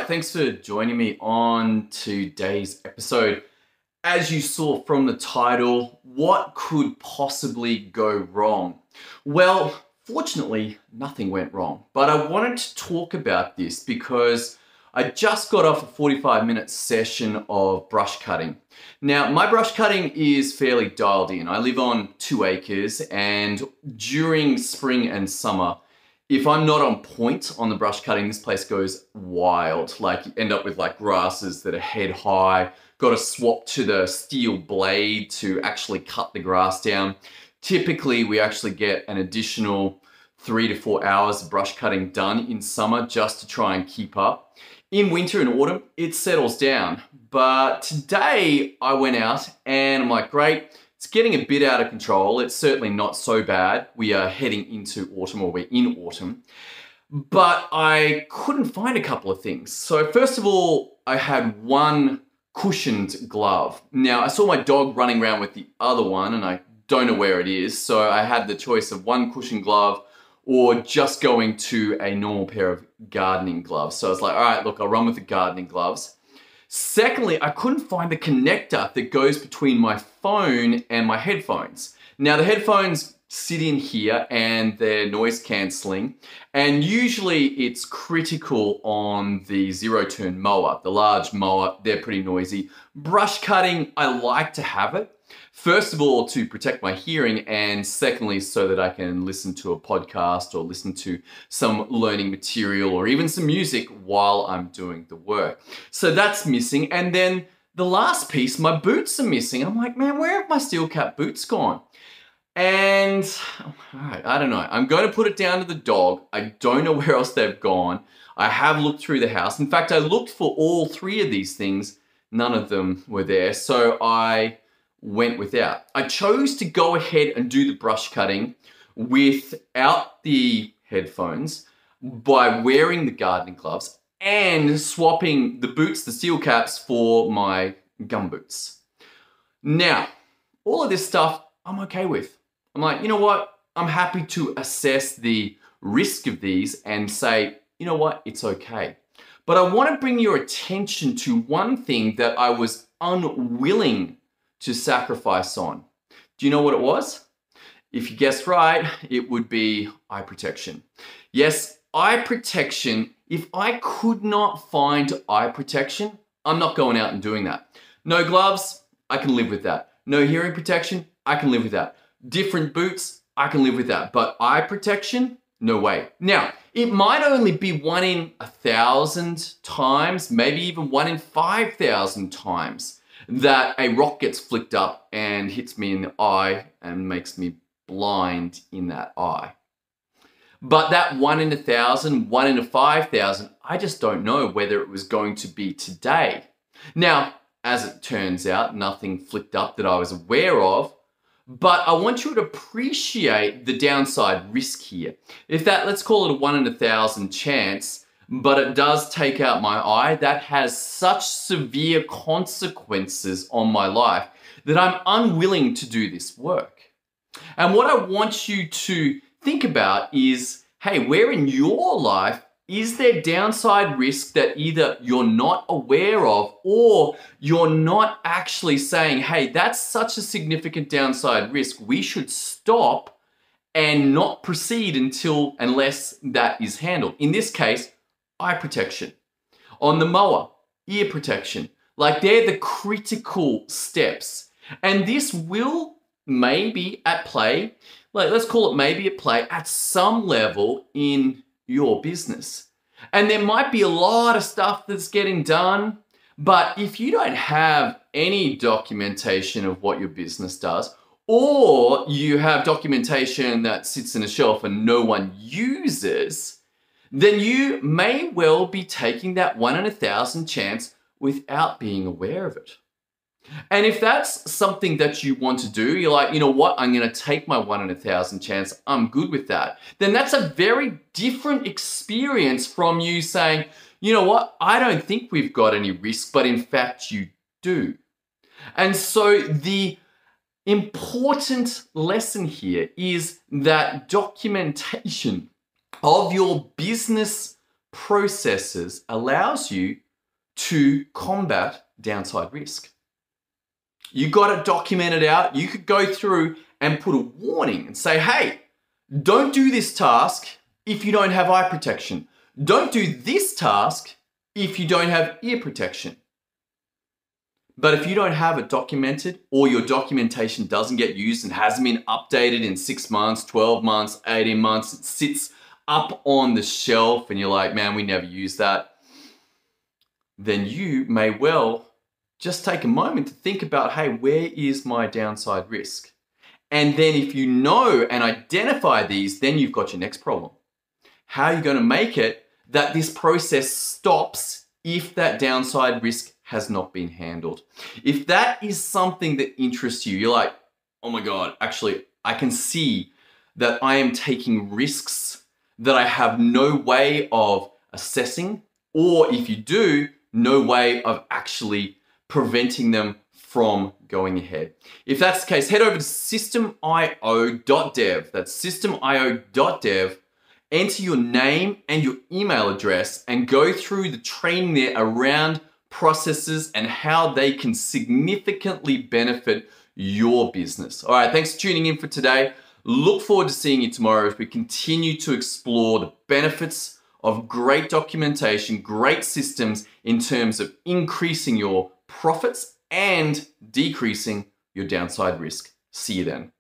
right, thanks for joining me on today's episode. As you saw from the title, what could possibly go wrong? Well, fortunately, nothing went wrong, but I wanted to talk about this because I just got off a 45-minute session of brush cutting. Now, my brush cutting is fairly dialed in. I live on 2 acres, and during spring and summer, if I'm not on point on the brush cutting, this place goes wild. Like, you end up with like grasses that are head high, got to swap to the steel blade to actually cut the grass down. Typically, we actually get an additional 3 to 4 hours of brush cutting done in summer just to try and keep up. In winter and autumn, it settles down. But today I went out and I'm like, great, it's getting a bit out of control. It's certainly not so bad. We are heading into autumn, or we're in autumn. But I couldn't find a couple of things. So first of all, I had one cushioned glove. Now, I saw my dog running around with the other one and I don't know where it is. So I had the choice of one cushioned glove or just going to a normal pair of gardening gloves. So I was like, all right, look, I'll run with the gardening gloves. Secondly, I couldn't find the connector that goes between my phone and my headphones. Now, the headphones sit in here and they're noise cancelling, and usually it's critical on the zero-turn mower, the large mower. They're pretty noisy. Brush cutting, I like to have it. First of all, to protect my hearing, and secondly, so that I can listen to a podcast or listen to some learning material or even some music while I'm doing the work. So that's missing. And then the last piece, my boots are missing. I'm like, man, where have my steel cap boots gone? And all right, I don't know. I'm going to put it down to the dog. I don't know where else they've gone. I have looked through the house. In fact, I looked for all 3 of these things. None of them were there. So I went without. I chose to go ahead and do the brush cutting without the headphones by wearing the gardening gloves and swapping the boots, the steel caps, for my gum boots. Now, all of this stuff I'm okay with. I'm like, you know what? I'm happy to assess the risk of these and say, you know what? It's okay. But I want to bring your attention to one thing that I was unwilling to sacrifice on. Do you know what it was? If you guessed right, it would be eye protection. Yes, eye protection. If I could not find eye protection, I'm not going out and doing that. No gloves, I can live with that. No hearing protection, I can live with that. Different boots, I can live with that. But eye protection, no way. Now, it might only be 1 in 1,000 times, maybe even 1 in 5,000 times that a rock gets flicked up and hits me in the eye and makes me blind in that eye. But that 1 in 1,000, 1 in 5,000, I just don't know whether it was going to be today. Now, as it turns out, nothing flicked up that I was aware of, but I want you to appreciate the downside risk here. If that, let's call it a 1 in 1,000 chance, but it does take out my eye, that has such severe consequences on my life that I'm unwilling to do this work. And what I want you to think about is, hey, where in your life is there downside risk that either you're not aware of or you're not actually saying, hey, that's such a significant downside risk, we should stop and not proceed unless that is handled. In this case, eye protection. On the mower, ear protection. Like, they're the critical steps. And this will maybe at play, like, let's call it maybe at play at some level in your business. And there might be a lot of stuff that's getting done, but if you don't have any documentation of what your business does, or you have documentation that sits in a shelf and no one uses, then you may well be taking that 1 in 1,000 chance without being aware of it. And if that's something that you want to do, you're like, you know what, I'm going to take my 1 in 1,000 chance, I'm good with that, then that's a very different experience from you saying, you know what, I don't think we've got any risk, but in fact you do. And so the important lesson here is that documentation of your business processes allows you to combat downside risk. You got it documented out. You could go through and put a warning and say, hey, don't do this task if you don't have eye protection. Don't do this task if you don't have ear protection. But if you don't have it documented, or your documentation doesn't get used and hasn't been updated in 6 months, 12 months, 18 months, it sits up on the shelf and you're like, man, we never use that, then you may well just take a moment to think about, hey, where is my downside risk? And then if you know and identify these, then you've got your next problem. How are you going to make it that this process stops if that downside risk has not been handled? If that is something that interests you, you're like, oh my God, actually, I can see that I am taking risks that I have no way of assessing, or if you do, no way of actually preventing them from going ahead. If that's the case, head over to systemio.dev. That's systemio.dev. Enter your name and your email address and go through the training there around processes and how they can significantly benefit your business. All right, thanks for tuning in for today. Look forward to seeing you tomorrow as we continue to explore the benefits of great documentation, great systems in terms of increasing your profits and decreasing your downside risk. See you then.